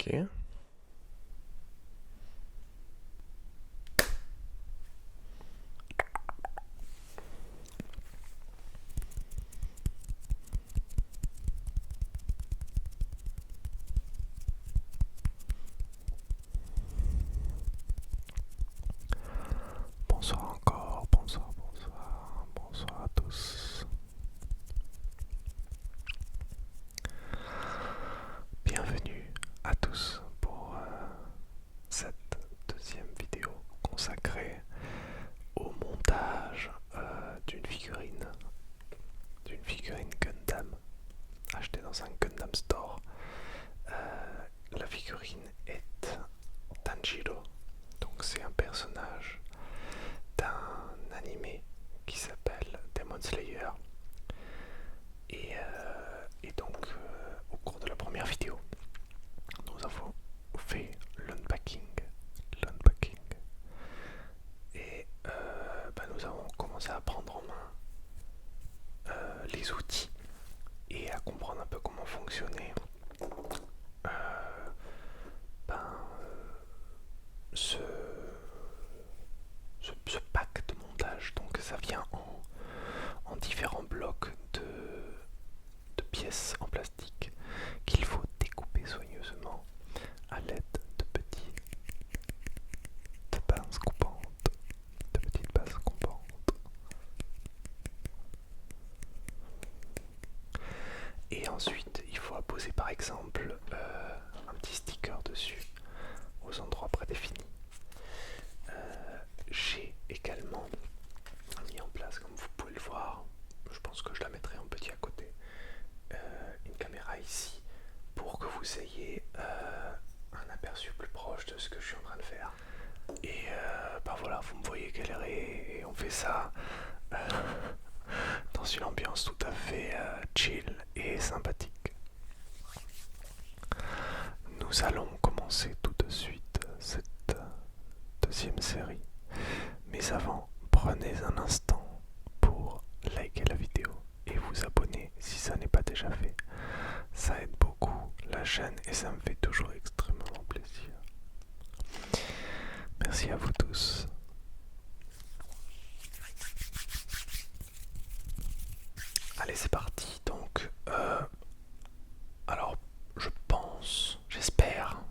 Ok. Bonsoir encore, bonsoir à tous. Bienvenue à tous pour cette deuxième vidéo consacrée au montage d'une figurine Gundam achetée dans un Gundam Store. La figurine est Tanjiro, donc c'est un personnage d'un animé qui s'appelle Demon Slayer. Et donc, au cours de la première vidéo, nous avons fait l'unpacking. Et nous avons commencé à prendre en main les outils et à comprendre un peu comment fonctionnait euh, ben, ce, ce pack de montage. Donc ça vient en différents blocs de pièces en plastique qu'il faut découper soigneusement à l'aide de petites pinces coupantes. Et ensuite, il faut apposer par exemple un petit sticker dessus aux endroits prédéfinis. J'ai également mis en place, comme vous pouvez le voir, je pense que je la mettrai en petit à côté, une caméra ici pour que vous ayez un aperçu plus proche de ce que je suis en train de faire. Et voilà, vous me voyez galérer et on fait ça dans une ambiance tout à fait chill et sympathique. Nous allons commencer tout de suite cette deuxième série. Mais avant, prenez un instant pour liker la vidéo et vous abonner si ça n'est pas déjà fait. Ça aide beaucoup la chaîne et ça me fait toujours extrêmement plaisir. Merci à vous tous. Allez, c'est parti. Donc, alors, j'espère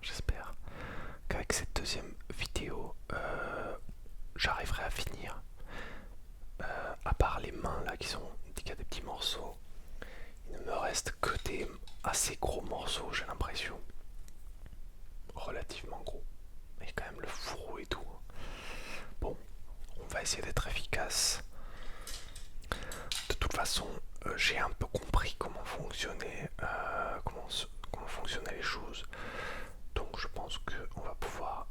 qu'avec cette deuxième vidéo, j'arriverai à finir. À part les mains là qui a des petits morceaux, il ne me reste que des assez gros morceaux, j'ai l'impression. Relativement gros. Et quand même le fourreau et tout. Bon, on va essayer d'être efficace. De toute façon, j'ai un peu compris comment fonctionnaient les choses. Donc je pense qu'on va pouvoir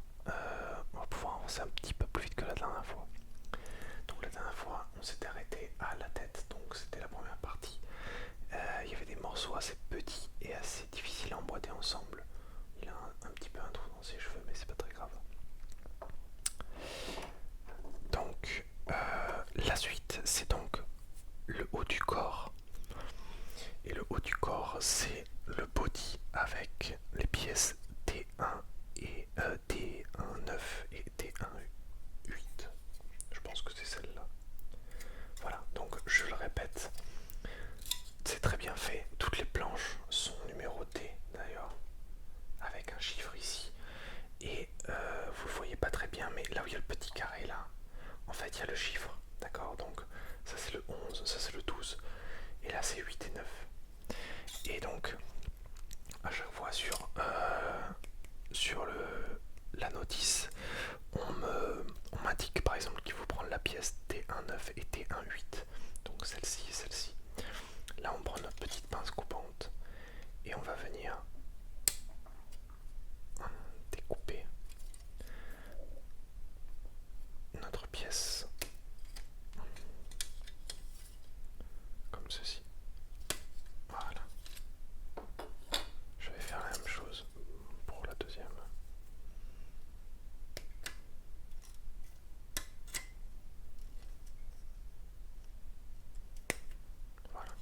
avancer un petit peu plus vite que la dernière fois. Donc la dernière fois, on s'était arrêté à la tête, donc c'était la première partie. Il y avait des morceaux assez petits et assez difficiles à emboîter ensemble. Il a un petit peu un trou dans ses cheveux, mais c'est pas très grave. Donc la suite, c'est donc le haut du corps. Et le haut du corps, c'est le body avec les pièces T1 et T1.9 et T1.8. Je pense que c'est celle-là. Voilà, donc je le répète, c'est très bien fait. Toutes les planches sont numérotées d'ailleurs, avec un chiffre ici. Et vous le voyez pas très bien, mais là où il y a le petit carré là, en fait il y a le chiffre. D'accord, donc ça c'est le 11, ça c'est le 12. Et là c'est 8 et 9. Et donc, à chaque fois sur la notice, on m'indique par exemple qu'il faut prendre la pièce T1.9 et T1.8. Donc celle-ci et celle-ci. Là on prend notre petite pince coupante et on va venir découper notre pièce comme ceci. Voilà. Je vais faire la même chose pour la deuxième. Voilà.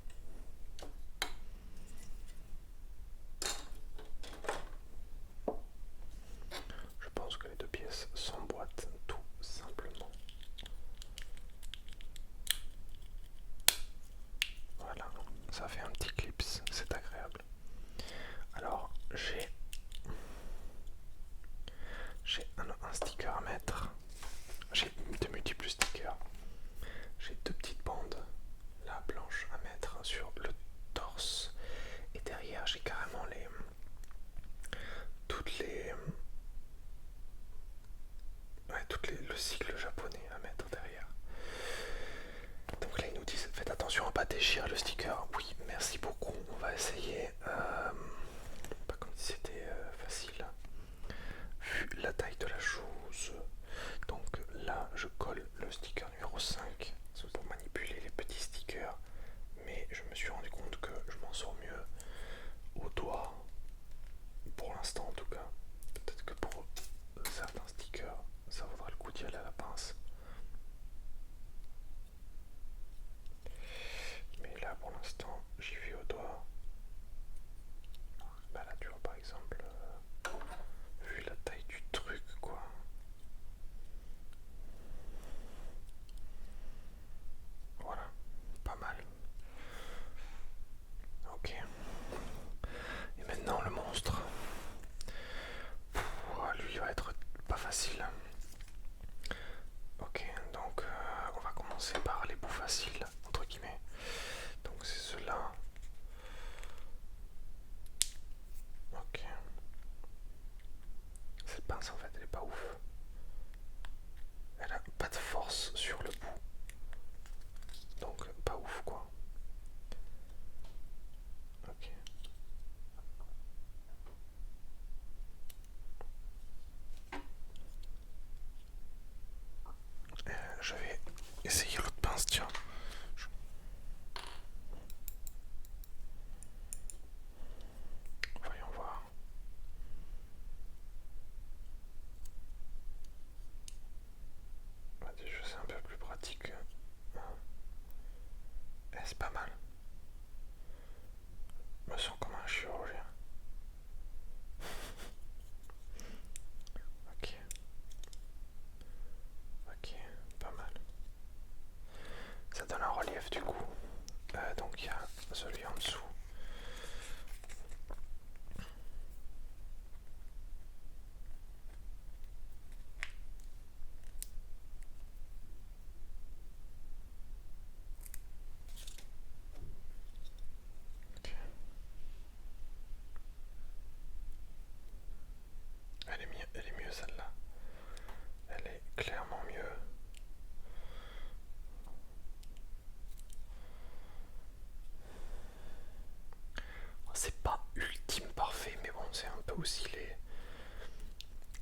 aussi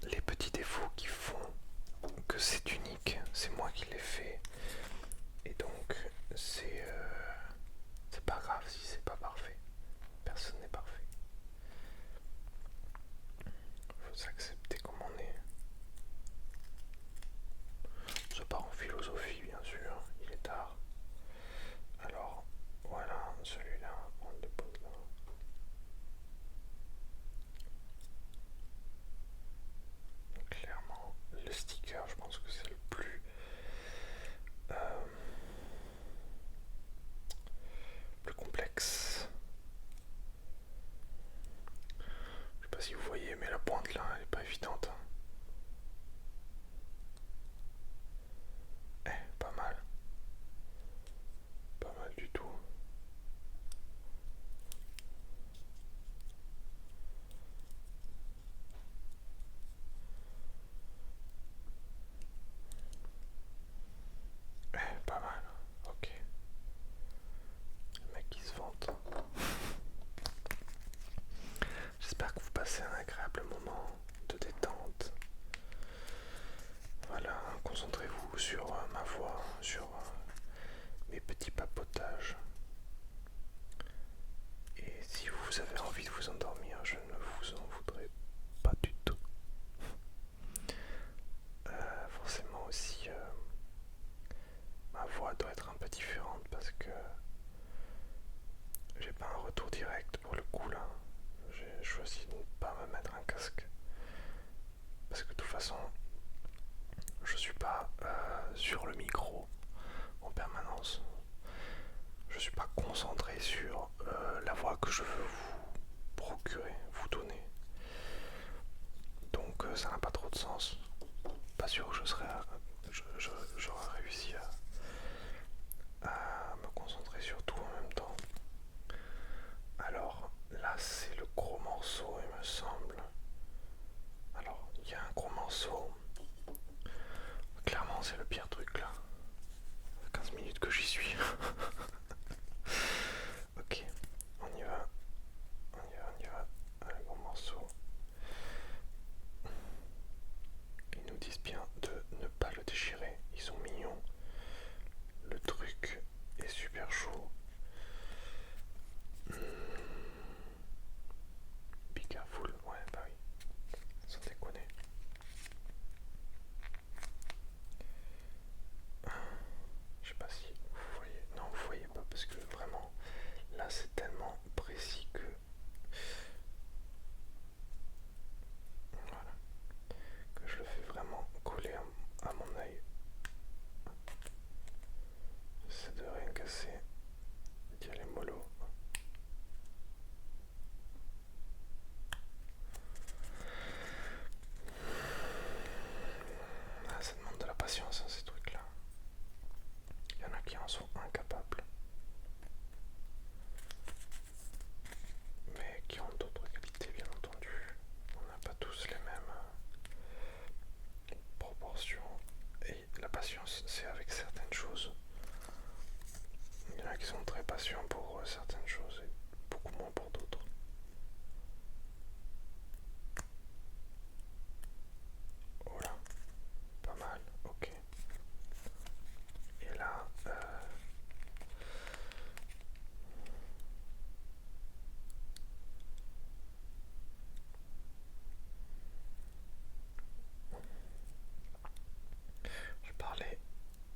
les petits défauts qui font que c'est unique. C'est moi qui l'ai fait. Et donc, c'est pas grave si c'est pas parfait. Personne n'est parfait. Faut s'accepter comme on est. Ça part en philosophie, bien sûr. Il est tard. Alors, voilà, celui-là, on le dépose là. Clairement, le sticker, je pense que c'est le plus complexe. Je sais pas si vous voyez, mais la pointe là, elle est pas évidente. Pas mal. Pas mal du tout. Pas mal. Ok. Le mec qui se vante. J'espère que vous passez un agréable moment de détente. Voilà, concentrez-vous sur ma voix, sur mes petits papotages. Et si vous avez envie de vous endormir, je ne vous en voudrais pas du tout. Forcément aussi, ma voix doit être un peu différente parce que j'ai pas un retour direct pour le coup là. J'ai choisi de ne pas me mettre un casque parce que de toute façon, je suis pas sur le micro en permanence. Je suis pas concentré sur la voix que je veux vous procurer, vous donner. Donc ça n'a pas trop de sens. Pas sûr que j'aurais réussi à me concentrer sur tout en même temps. Alors là c'est le gros morceau il me semble. Alors il y a un gros morceau. Clairement c'est le pire truc là. 15 minutes que j'y suis. Ok, on y va. On y va. Un gros morceau. Ils nous disent bien de ne pas le déchirer. Ils sont mignons. Le truc est super chaud. Be careful. Ouais, bah oui. Sans déconner. Je sais pas si vous voyez. Non, vous voyez pas parce que vraiment, là c'est tellement précis que. Voilà. Que je le fais vraiment coller à mon œil. Ça devrait rien casser. Il y a les mollo. Ah, ça demande de la patience, hein, ces trucs-là. Il y en a qui en sont incapables. Mais qui ont d'autres qualités, bien entendu. On n'a pas tous les mêmes proportions. Et la patience, c'est avec certaines choses. Il y en a qui sont très patients pour certaines choses et beaucoup moins pour d'autres. Voilà, pas mal, ok. Et là, je parlais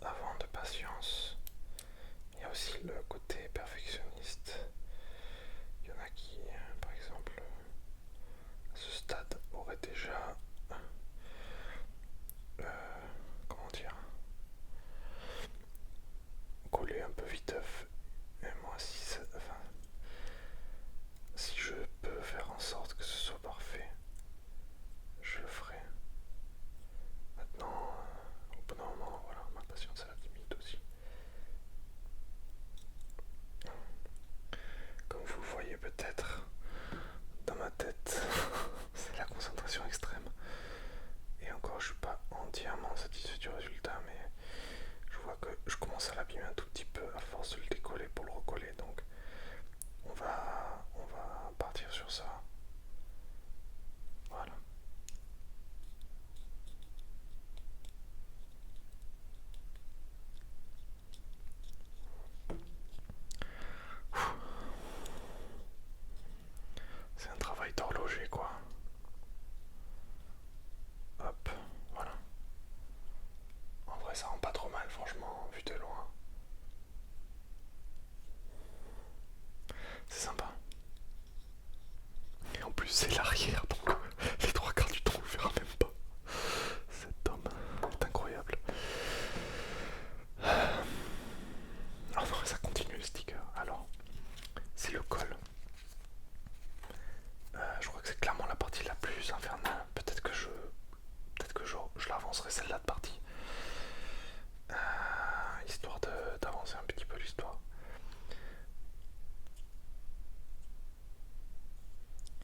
avant de patience. Il y a aussi le côté perfectionniste. Il y en a qui, par exemple, à ce stade, auraient déjà, comment dire, collé un peu viteuf. Et moi, si je peux faire en sorte que ce soit parfait, je le ferai. Maintenant, au bout d'un moment, voilà, ma patience a la limite aussi. c'est l'arrière, donc les trois quarts du temps on le verra même pas. Cet homme est incroyable. Ah non, ça continue le sticker. Alors, c'est le col. Je crois que c'est clairement la partie la plus infernale. Peut-être que je l'avancerai celle-là de partie. Histoire d'avancer un petit peu l'histoire.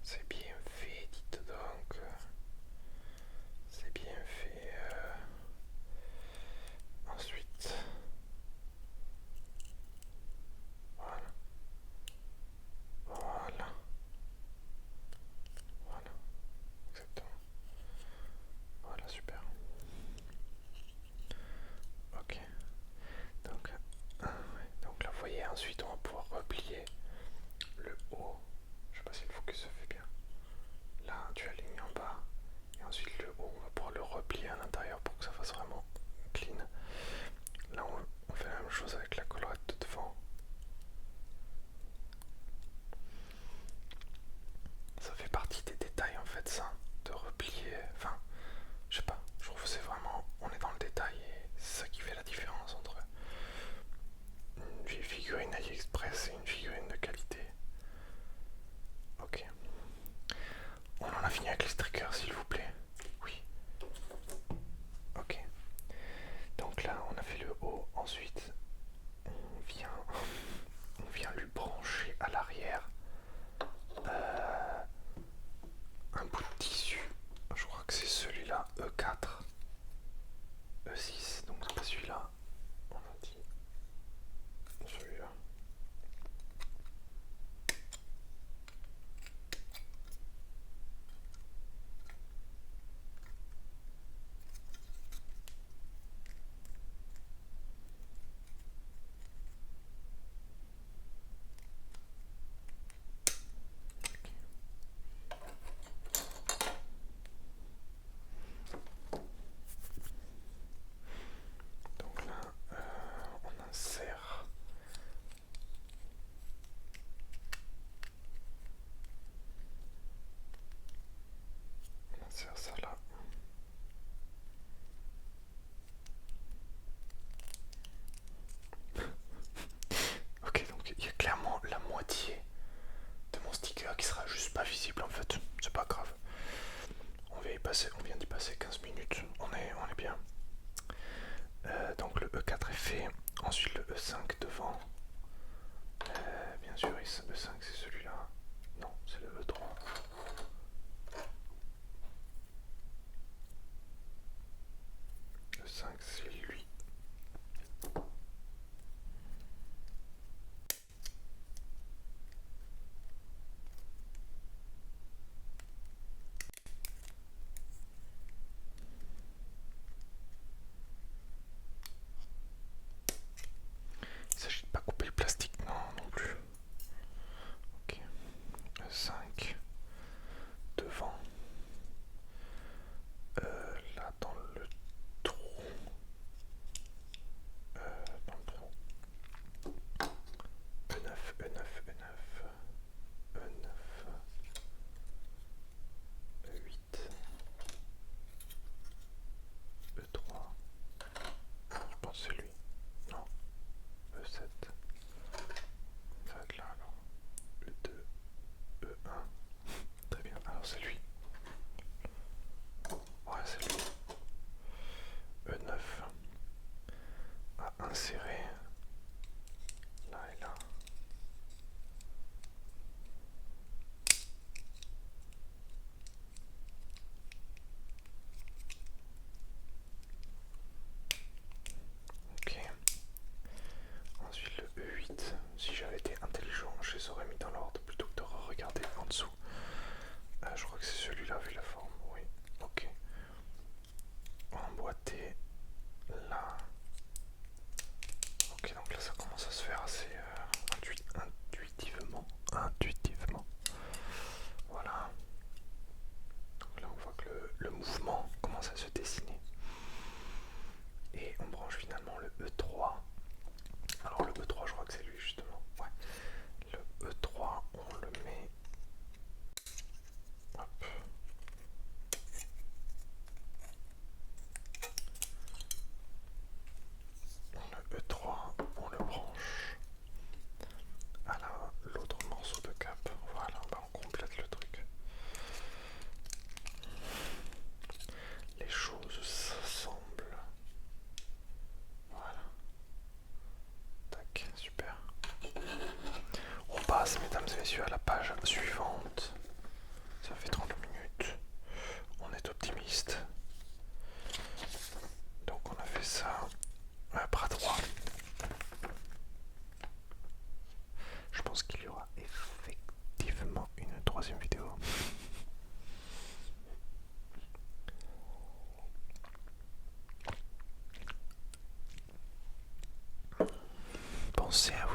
C'est bien fait, dites donc. C'est bien fait. Ensuite, voilà, voilà, voilà, exactement. Voilà, super. Ok. Donc, ouais. Donc là, vous voyez, ensuite, on va pouvoir replier le haut. Je sais pas si le focus se fait bien. Là, tu alignes en bas. Et ensuite, le haut, on va pouvoir le replier à l'intérieur pour que ça fasse vraiment clean. Là, on fait la même chose avec la collerette de devant. Ça fait partie des détails en fait, ça, de replier. Enfin, je sais pas, je trouve que c'est vraiment. On est dans le détail et c'est ça qui fait la différence entre une vieille figurine AliExpress et une figurine de qualité. Ok. On en a fini avec les stickers, s'il vous plaît. Oui. Ok. Donc là, on a fait le haut. Ensuite, on vient lui brancher à l'arrière un bout de tissu. Je crois que c'est celui-là, E4, E6. Donc c'est pas celui-là. On a dit celui-là.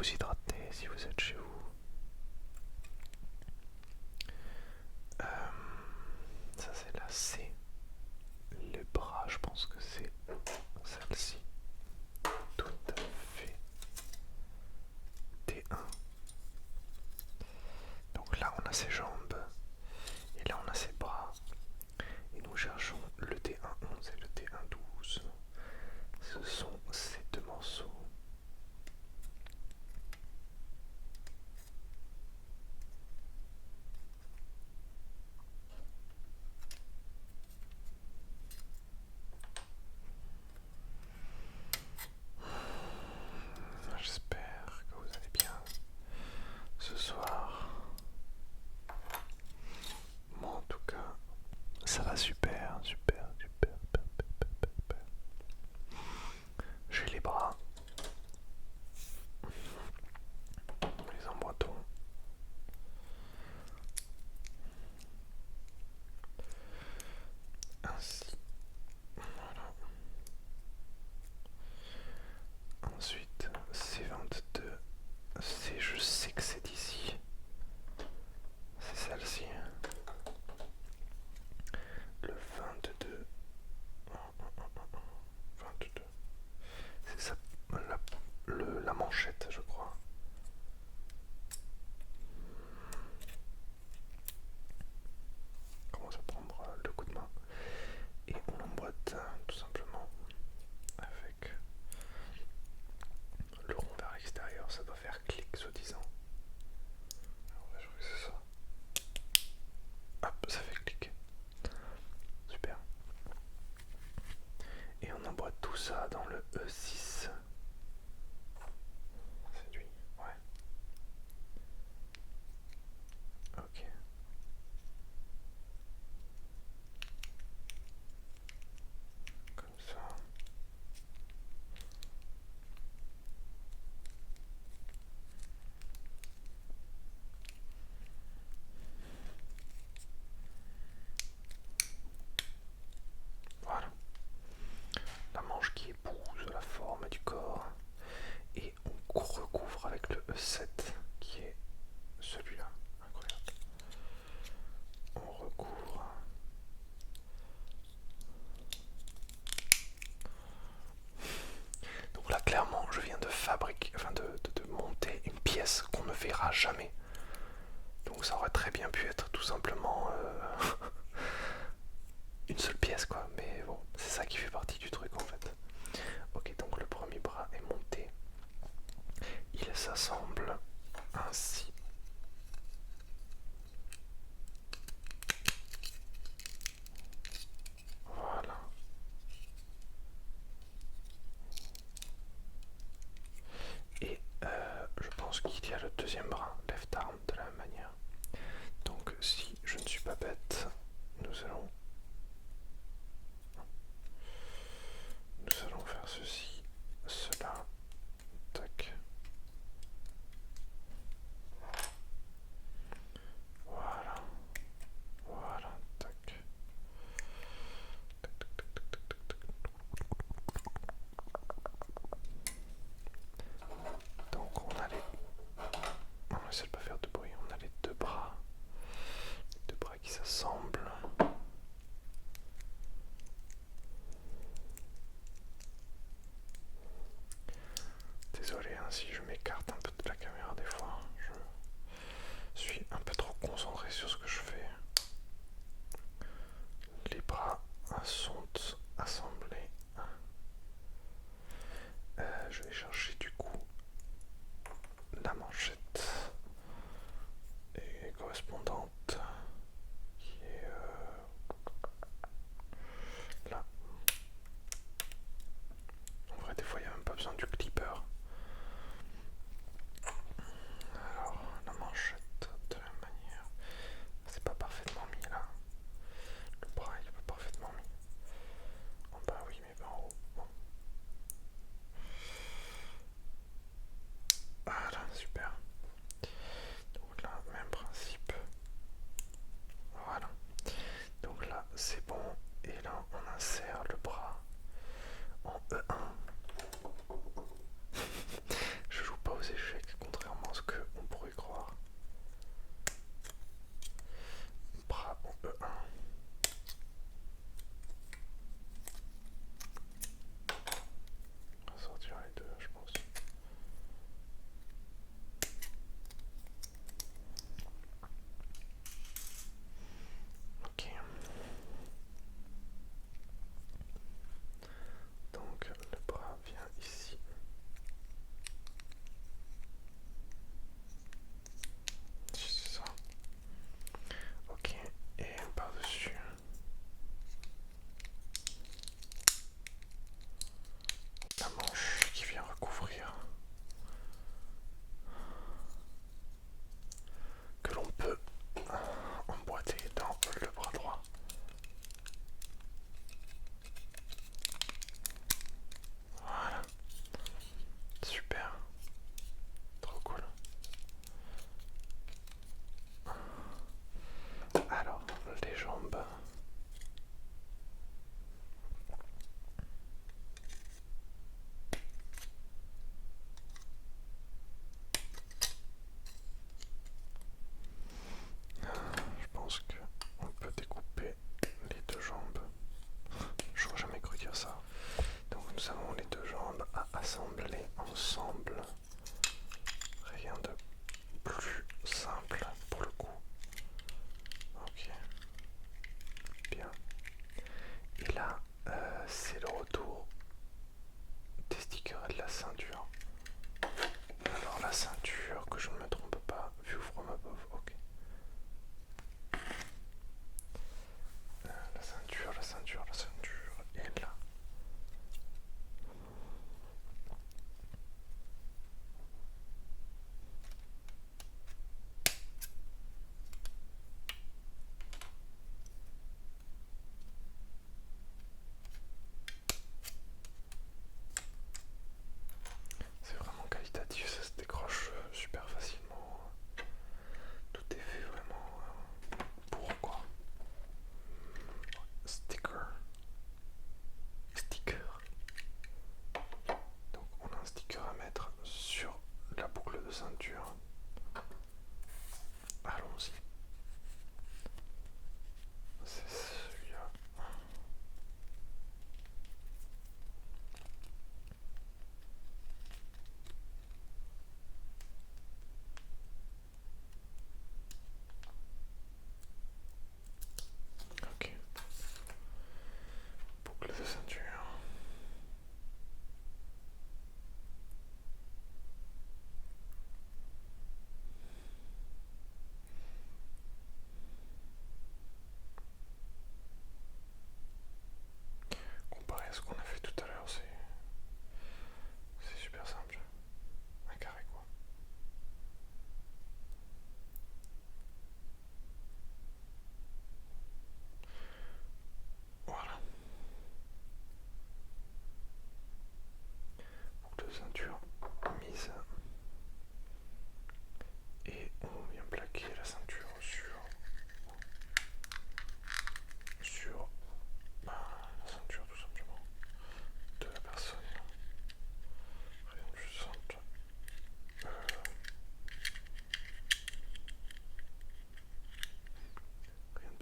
vous hydrater si vous êtes chez vous. Ça c'est la C. Les bras, je pense que c'est celle-ci. Tout à fait. T1. Donc là on a ses jambes. Et là on a ses bras. Et nous cherchons le T1-11 et le T1-12. Ce sont ces deux morceaux.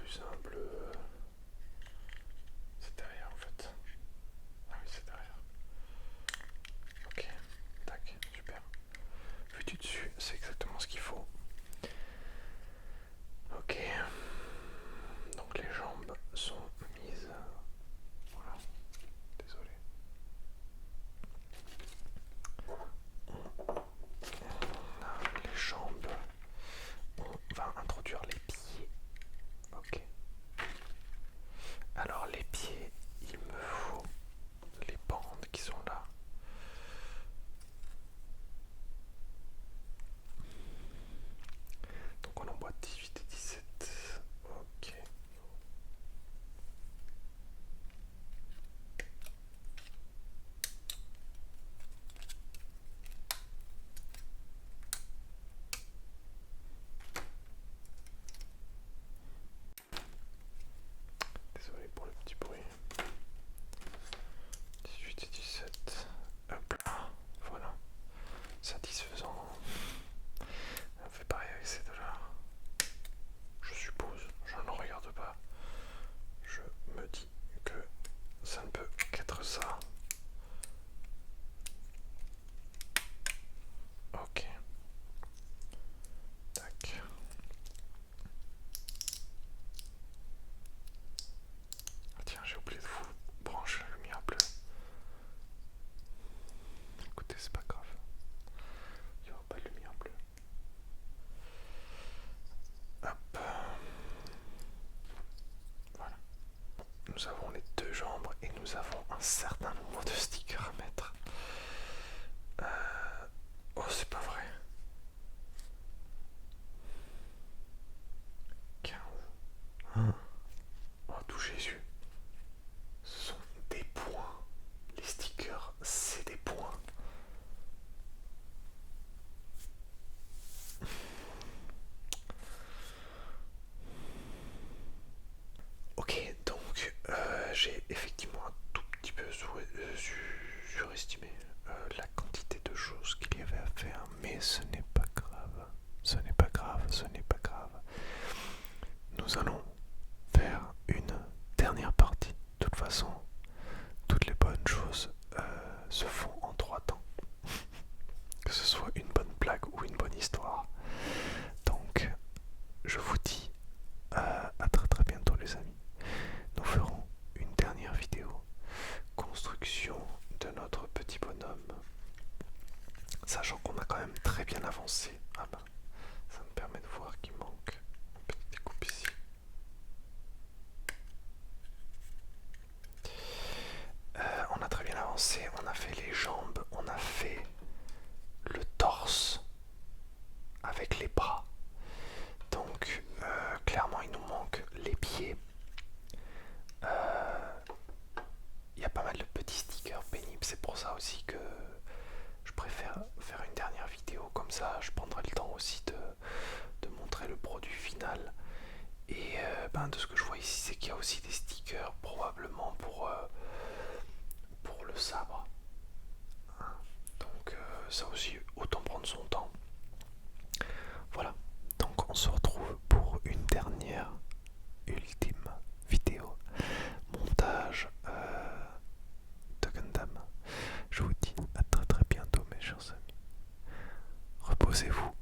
plus un bleu. C'est derrière en fait. Ah oui, c'est derrière. Ok, tac, super. Vu du dessus, c'est exactement ce qu'il faut. Ok. Donc les jambes sont mises. Voilà. Désolé. On a les jambes. On va introduire les pieds. Ok. Alors les pieds, il me faut les bandes qui sont là. Donc on en voit 18 et 17. Ok. Désolé pour le petit bruit. 18 et 17. Hop là. Voilà. Satisfaisant. On fait pareil avec ces deux-là. Je suppose. Je ne regarde pas. Je me dis que ça ne peut qu'être ça. Ok. Tac. Ah tiens, j'ai oublié de vous brancher la lumière bleue. Écoutez, c'est pas grave. Il n'y aura pas de lumière bleue. Hop. Voilà. Nous avons les deux jambes et nous avons un certain nombre de stickers à mettre. Oh, c'est pas vrai. 15. Oh, tout Jésus. Ce sont des points. Les stickers, c'est des points. Ok, donc j'ai effectivement un tout petit peu surestimé la quantité de choses qu'il y avait à faire, mais ce n'est pas grave. Ce n'est pas grave, ce n'est pas grave. Nous allons faire une dernière partie. De toute façon, toutes les bonnes choses se font en 3 temps. Que ce soit une bonne blague ou une bonne histoire. Donc, je vous dis à très très bientôt les amis. Nous ferons une dernière vidéo. Construction de notre petit bonhomme. Sachant qu'on a quand même très bien avancé. Ah ben, ça me permet de voir qu'il manque une petite découpe ici. On a très bien avancé, on a fait les jambes, on a fait le torse avec les bras. Donc clairement il nous manque les pieds. Il y a pas mal de petits stickers pénibles, c'est pour ça aussi que je préfère faire une dernière vidéo comme ça. Je prendrai le temps aussi de montrer le produit final. Et de ce que je vois ici, c'est qu'il y a aussi des stickers probablement pour le sabre. Hein, donc ça aussi, autant prendre son temps. Voilà, donc on se retrouve pour une dernière, ultime vidéo. Montage de Gundam. Je vous dis à très très bientôt mes chers amis. Reposez-vous